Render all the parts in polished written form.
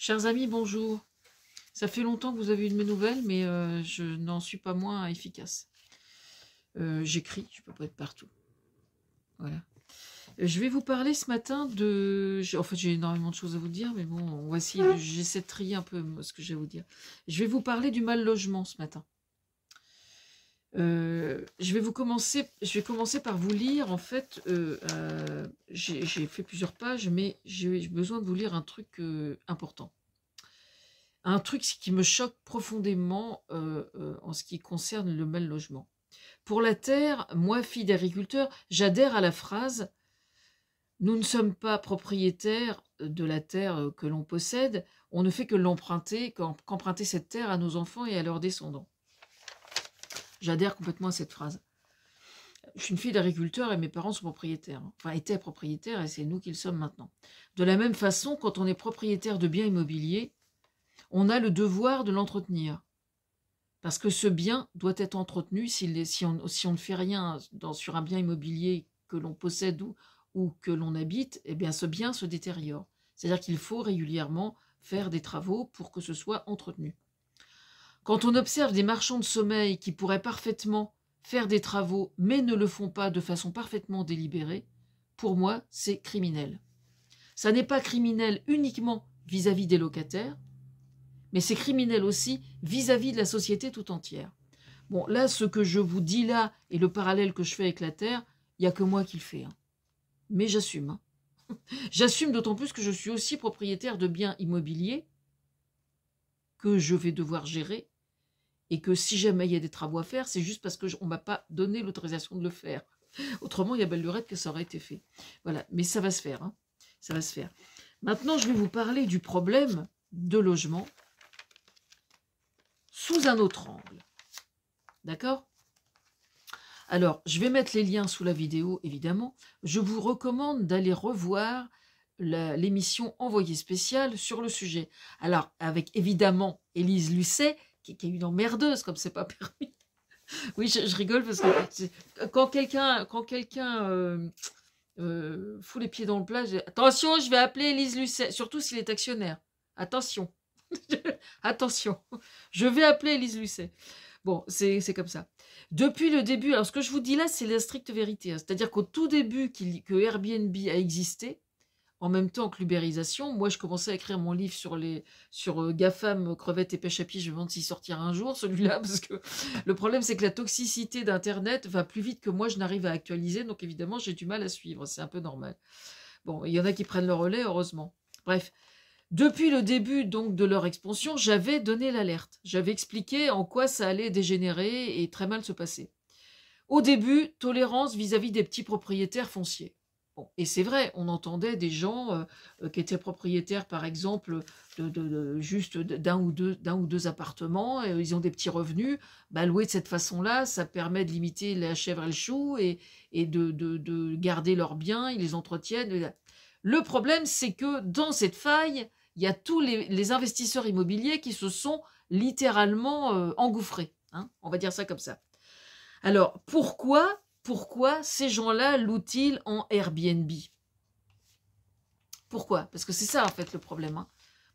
Chers amis, bonjour. Ça fait longtemps que vous avez eu de mes nouvelles, mais je n'en suis pas moins efficace. J'écris, je peux pas être partout. Voilà. Je vais vous parler ce matin de... En fait, j'ai énormément de choses à vous dire, mais bon, on va essayer j'essaie de trier un peu ce que j'ai à vous dire. Je vais vous parler du mal logement ce matin. Je vais commencer par vous lire, en fait, j'ai fait plusieurs pages, mais j'ai besoin de vous lire un truc important. Un truc qui me choque profondément en ce qui concerne le mal logement. Pour la terre, moi, fille d'agriculteur, j'adhère à la phrase « Nous ne sommes pas propriétaires de la terre que l'on possède, on ne fait que l'emprunter, qu'emprunter cette terre à nos enfants et à leurs descendants. » J'adhère complètement à cette phrase. Je suis une fille d'agriculteur et mes parents sont propriétaires. Enfin, étaient propriétaires et c'est nous qui le sommes maintenant. De la même façon, quand on est propriétaire de biens immobiliers, on a le devoir de l'entretenir. Parce que ce bien doit être entretenu si on ne fait rien sur un bien immobilier que l'on possède ou que l'on habite, eh bien ce bien se détériore. C'est-à-dire qu'il faut régulièrement faire des travaux pour que ce soit entretenu. Quand on observe des marchands de sommeil qui pourraient parfaitement faire des travaux mais ne le font pas de façon parfaitement délibérée, pour moi, c'est criminel. Ça n'est pas criminel uniquement vis-à-vis des locataires, mais c'est criminel aussi vis-à-vis de la société tout entière. Bon, là, ce que je vous dis là, et le parallèle que je fais avec la Terre, il n'y a que moi qui le fais. Hein. Mais j'assume. Hein. J'assume d'autant plus que je suis aussi propriétaire de biens immobiliers que je vais devoir gérer, et que si jamais il y a des travaux à faire, c'est juste parce qu'on ne m'a pas donné l'autorisation de le faire. Autrement, il y a belle lurette que ça aurait été fait. Voilà, mais ça va se faire. Hein. Ça va se faire. Maintenant, je vais vous parler du problème de logement sous un autre angle. D'accord? Alors, je vais mettre les liens sous la vidéo, évidemment. Je vous recommande d'aller revoir l'émission Envoyé spécial sur le sujet. Alors, avec évidemment Élise Lucet, qui est une emmerdeuse, comme c'est pas permis. Oui, je rigole parce que quand quelqu'un fout les pieds dans le plat, attention, je vais appeler Élise Lucet, surtout s'il est actionnaire. Attention. Attention, je vais appeler Élise Lucet. Bon, c'est comme ça. Depuis le début, alors ce que je vous dis là, c'est la stricte vérité. Hein. C'est-à-dire qu'au tout début que Airbnb a existé, en même temps que l'ubérisation, moi je commençais à écrire mon livre sur GAFAM, crevettes et pêche à pied, je me demande s'il sortira un jour celui-là, parce que le problème c'est que la toxicité d'Internet va plus vite que moi je n'arrive à actualiser, donc évidemment j'ai du mal à suivre, c'est un peu normal. Bon, il y en a qui prennent le relais, heureusement. Bref. Depuis le début donc de leur expansion, j'avais donné l'alerte. J'avais expliqué en quoi ça allait dégénérer et très mal se passer. Au début, tolérance vis-à-vis des petits propriétaires fonciers. Bon, et c'est vrai, on entendait des gens qui étaient propriétaires, par exemple, juste d'un ou deux appartements, et ils ont des petits revenus. Bah, louer de cette façon-là, ça permet de limiter la chèvre et le chou et de garder leurs biens, ils les entretiennent. Le problème, c'est que dans cette faille, il y a tous les investisseurs immobiliers qui se sont littéralement engouffrés. Hein, on va dire ça comme ça. Alors, pourquoi ces gens-là louent-ils en Airbnb? Pourquoi? Parce que c'est ça, en fait, le problème. Hein.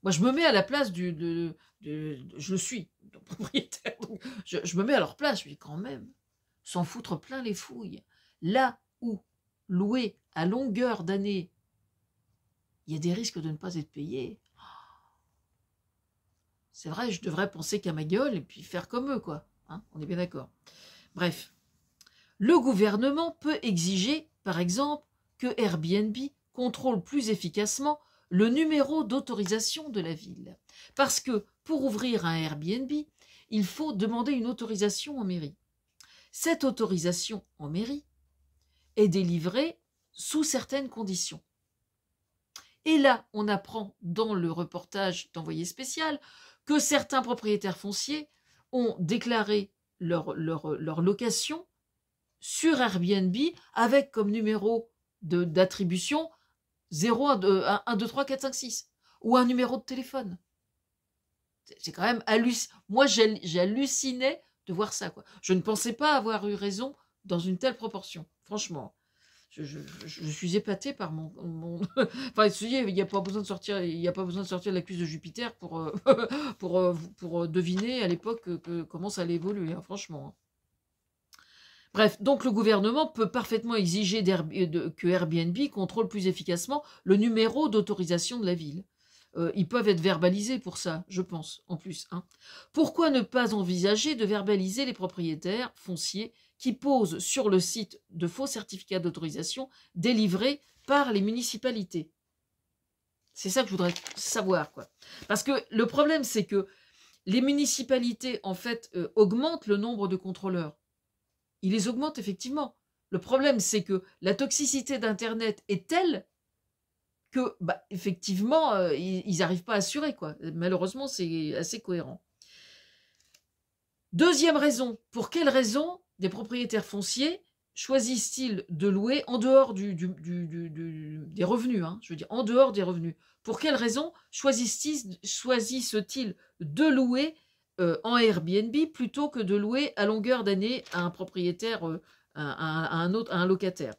Moi, je me mets à la place je le suis, propriétaire. Donc je me mets à leur place. Je dis quand même, s'en foutre plein les fouilles. Là où louer à longueur d'année, il y a des risques de ne pas être payé. C'est vrai, je devrais penser qu'à ma gueule et puis faire comme eux, quoi. Hein, on est bien d'accord. Bref. Le gouvernement peut exiger, par exemple, que Airbnb contrôle plus efficacement le numéro d'autorisation de la ville. Parce que pour ouvrir un Airbnb, il faut demander une autorisation en mairie. Cette autorisation en mairie est délivrée sous certaines conditions. Et là, on apprend dans le reportage d'Envoyé spécial que certains propriétaires fonciers ont déclaré leur location sur Airbnb avec comme numéro d'attribution 0, 1, 2, 3, 4, 5, 6 ou un numéro de téléphone. C'est quand même hallucinant. Moi, j'hallucinais de voir ça. Quoi. Je ne pensais pas avoir eu raison dans une telle proportion. Franchement, Je suis épatée par enfin, il n'y a pas besoin de sortir, il n'y a pas besoin de sortir de la cuisse de Jupiter pour deviner à l'époque comment ça allait évoluer, hein, franchement. Hein. Bref, donc le gouvernement peut parfaitement exiger que Airbnb contrôle plus efficacement le numéro d'autorisation de la ville. Ils peuvent être verbalisés pour ça, je pense, en plus. Hein. Pourquoi ne pas envisager de verbaliser les propriétaires fonciers qui posent sur le site de faux certificats d'autorisation délivrés par les municipalités? C'est ça que je voudrais savoir, quoi. Parce que le problème, c'est que les municipalités, en fait, augmentent le nombre de contrôleurs. Ils les augmentent, effectivement. Le problème, c'est que la toxicité d'Internet est telle que, bah, effectivement, ils n'arrivent pas à assurer, quoi. Malheureusement, c'est assez cohérent. Deuxième raison, pour quelle raison des propriétaires fonciers choisissent-ils de louer en dehors des revenus, hein, je veux dire, en dehors des revenus? Pour quelle raison choisissent-ils de louer en Airbnb plutôt que de louer à longueur d'année à un propriétaire, à un locataire?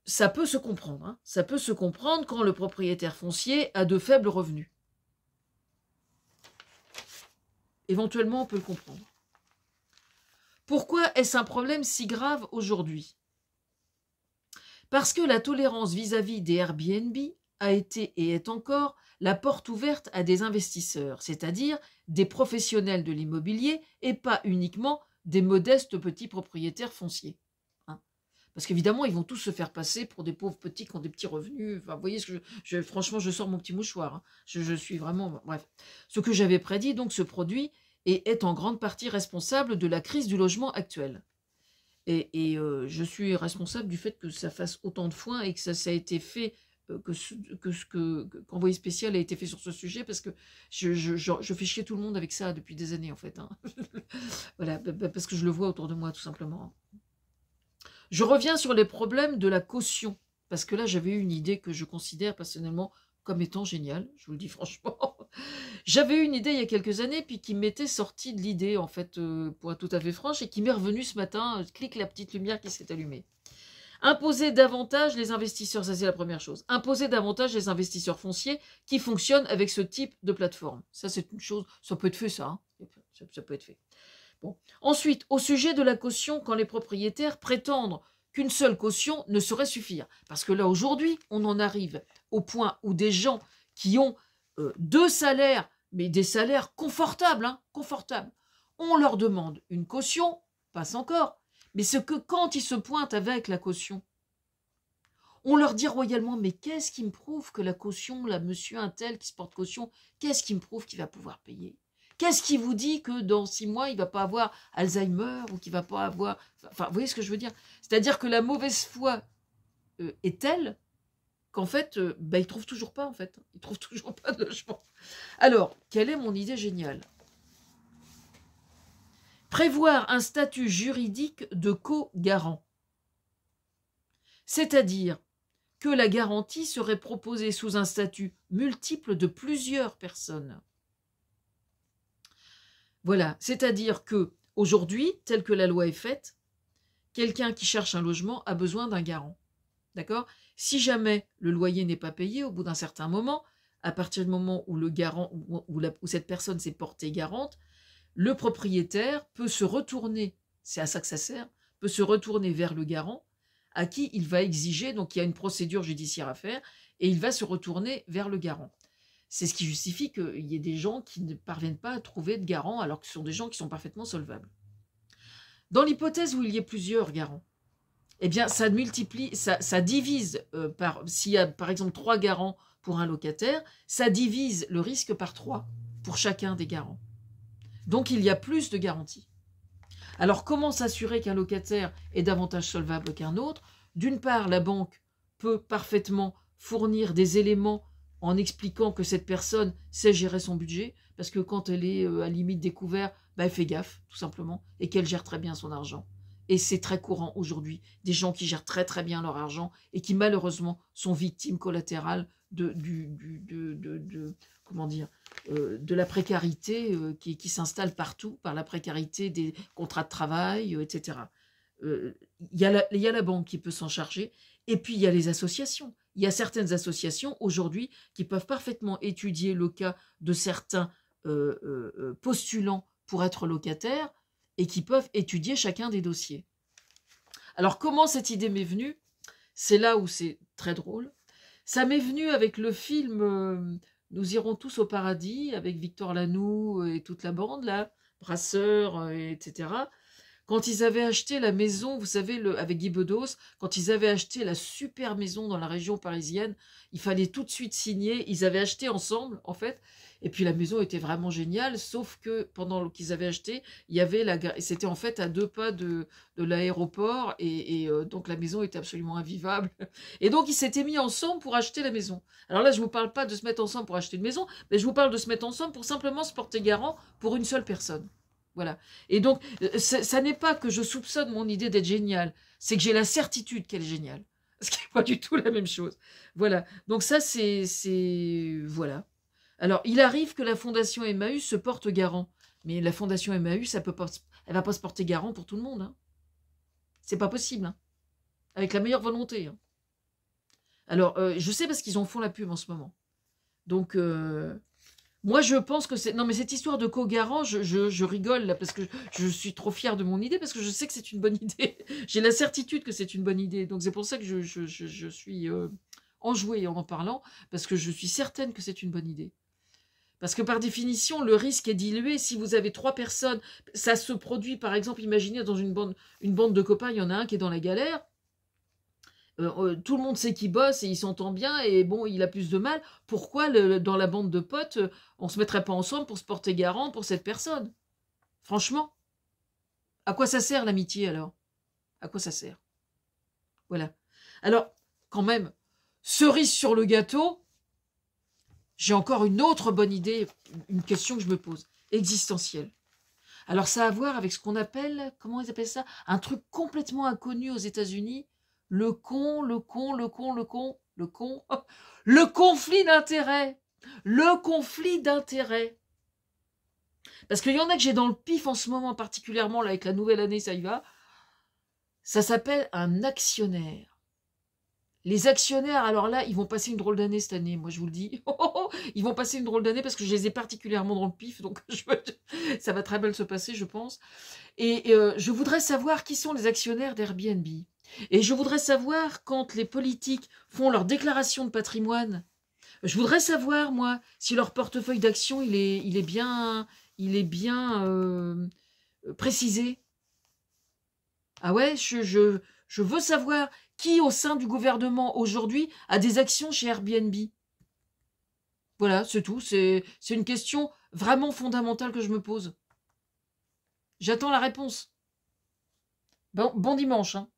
Ça peut se comprendre. Hein. Ça peut se comprendre quand le propriétaire foncier a de faibles revenus. Éventuellement, on peut le comprendre. Pourquoi est-ce un problème si grave aujourd'hui? Parce que la tolérance vis-à-vis des Airbnb a été et est encore la porte ouverte à des investisseurs, c'est-à-dire des professionnels de l'immobilier et pas uniquement des modestes petits propriétaires fonciers. Parce qu'évidemment, ils vont tous se faire passer pour des pauvres petits qui ont des petits revenus. Enfin, vous voyez, franchement, je sors mon petit mouchoir. Hein. Je suis vraiment... Bref. Ce que j'avais prédit, donc, se produit et est en grande partie responsable de la crise du logement actuel. Et je suis responsable du fait que ça fasse autant de foin et que ça a été fait, qu'Envoyé spécial a été fait sur ce sujet, parce que je fais chier tout le monde avec ça depuis des années, en fait. Hein. Voilà, parce que je le vois autour de moi, tout simplement. Je reviens sur les problèmes de la caution, parce que là, j'avais eu une idée que je considère personnellement comme étant géniale, je vous le dis franchement. J'avais eu une idée il y a quelques années, puis qui m'était sortie de l'idée, en fait, pour être tout à fait franche, et qui m'est revenue ce matin, clique la petite lumière qui s'est allumée. Imposer davantage les investisseurs, ça c'est la première chose. Imposer davantage les investisseurs fonciers qui fonctionnent avec ce type de plateforme. Ça c'est une chose, ça peut être fait ça, hein. Ça peut être fait. Bon. Ensuite, au sujet de la caution, quand les propriétaires prétendent qu'une seule caution ne saurait suffire. Parce que là, aujourd'hui, on en arrive au point où des gens qui ont 2 salaires, mais des salaires confortables, hein, confortables, on leur demande une caution, passe encore, mais ce que quand ils se pointent avec la caution, on leur dit royalement, mais qu'est-ce qui me prouve que la caution, là, monsieur un tel qui se porte caution, qu'est-ce qui me prouve qu'il va pouvoir payer? Qu'est-ce qui vous dit que dans 6 mois, il ne va pas avoir Alzheimer ou qu'il ne va pas avoir... Enfin, vous voyez ce que je veux dire? C'est-à-dire que la mauvaise foi est telle qu'en fait, ils ne trouvent toujours pas, en fait. Ils ne trouvent toujours pas de logement. Alors, quelle est mon idée géniale? Prévoir un statut juridique de co-garant. C'est-à-dire que la garantie serait proposée sous un statut multiple de plusieurs personnes. Voilà, c'est-à-dire que aujourd'hui, tel que la loi est faite, quelqu'un qui cherche un logement a besoin d'un garant. D'accord? Si jamais le loyer n'est pas payé au bout d'un certain moment, à partir du moment où le garant où cette personne s'est portée garante, le propriétaire peut se retourner, c'est à ça que ça sert, peut se retourner vers le garant à qui il va exiger, donc il y a une procédure judiciaire à faire, et il va se retourner vers le garant. C'est ce qui justifie qu'il y ait des gens qui ne parviennent pas à trouver de garant alors que ce sont des gens qui sont parfaitement solvables. Dans l'hypothèse où il y ait plusieurs garants, eh bien ça multiplie, ça divise s'il y a par exemple 3 garants pour un locataire, ça divise le risque par 3 pour chacun des garants. Donc il y a plus de garanties. Alors comment s'assurer qu'un locataire est davantage solvable qu'un autre? D'une part, la banque peut parfaitement fournir des éléments en expliquant que cette personne sait gérer son budget, parce que quand elle est à limite découvert, elle fait gaffe, tout simplement, et qu'elle gère très bien son argent. Et c'est très courant aujourd'hui, des gens qui gèrent très très bien leur argent et qui malheureusement sont victimes collatérales de la précarité qui s'installe partout, par la précarité des contrats de travail, etc. il y a la banque qui peut s'en charger, et puis il y a les associations. Il y a certaines associations aujourd'hui qui peuvent parfaitement étudier le cas de certains postulants pour être locataires et qui peuvent étudier chacun des dossiers. Alors comment cette idée m'est venue? C'est là où c'est très drôle. Ça m'est venu avec le film Nous irons tous au paradis, avec Victor Lanoux et toute la bande, là, Brasseur, etc. Quand ils avaient acheté la maison, vous savez, avec Guy Bedos, quand ils avaient acheté la super maison dans la région parisienne, il fallait tout de suite signer. Ils avaient acheté ensemble, en fait. Et puis la maison était vraiment géniale, sauf que pendant qu'ils avaient acheté, il y avait c'était en fait à 2 pas de l'aéroport, donc la maison était absolument invivable. Et donc ils s'étaient mis ensemble pour acheter la maison. Alors là, je vous parle pas de se mettre ensemble pour acheter une maison, mais je vous parle de se mettre ensemble pour simplement se porter garant pour une seule personne. Voilà. Et donc, ça n'est pas que je soupçonne mon idée d'être géniale, c'est que j'ai la certitude qu'elle est géniale. Ce qui n'est pas du tout la même chose. Voilà. Donc ça, voilà. Alors, il arrive que la Fondation Emmaüs se porte garant. Mais la Fondation Emmaüs, elle va pas se porter garant pour tout le monde. Hein. C'est pas possible. Hein. Avec la meilleure volonté. Hein. Alors, je sais parce qu'ils en font la pub en ce moment. Donc, moi, je pense que c'est... Non, mais cette histoire de co-garant, je rigole là parce que je suis trop fière de mon idée parce que je sais que c'est une bonne idée. J'ai la certitude que c'est une bonne idée. Donc, c'est pour ça que je suis enjouée en parlant parce que je suis certaine que c'est une bonne idée. Parce que par définition, le risque est dilué. Si vous avez 3 personnes, ça se produit, par exemple, imaginez dans une bande de copains, il y en a un qui est dans la galère. Tout le monde sait qu'il bosse et il s'entend bien et bon, il a plus de mal. Pourquoi dans la bande de potes, on se mettrait pas ensemble pour se porter garant pour cette personne? Franchement, à quoi ça sert l'amitié alors? À quoi ça sert? Voilà. Alors, quand même, cerise sur le gâteau, j'ai encore une autre bonne idée, une question que je me pose, existentielle. Alors ça a à voir avec ce qu'on appelle, comment ils appellent ça? Un truc complètement inconnu aux États-Unis, le conflit d'intérêts. Le conflit d'intérêts. Parce qu'il y en a que j'ai dans le pif en ce moment, particulièrement là, avec la nouvelle année, ça y va. Ça s'appelle un actionnaire. Les actionnaires, alors là, ils vont passer une drôle d'année cette année, moi je vous le dis. Ils vont passer une drôle d'année parce que je les ai particulièrement dans le pif, donc ça va très mal se passer, je pense. Et je voudrais savoir qui sont les actionnaires d'Airbnb. Et je voudrais savoir quand les politiques font leur déclaration de patrimoine. Je voudrais savoir, moi, si leur portefeuille d'actions, il est bien précisé. Ah ouais, je veux savoir qui au sein du gouvernement aujourd'hui a des actions chez Airbnb. Voilà, c'est tout. C'est une question vraiment fondamentale que je me pose. J'attends la réponse. Bon dimanche. Hein.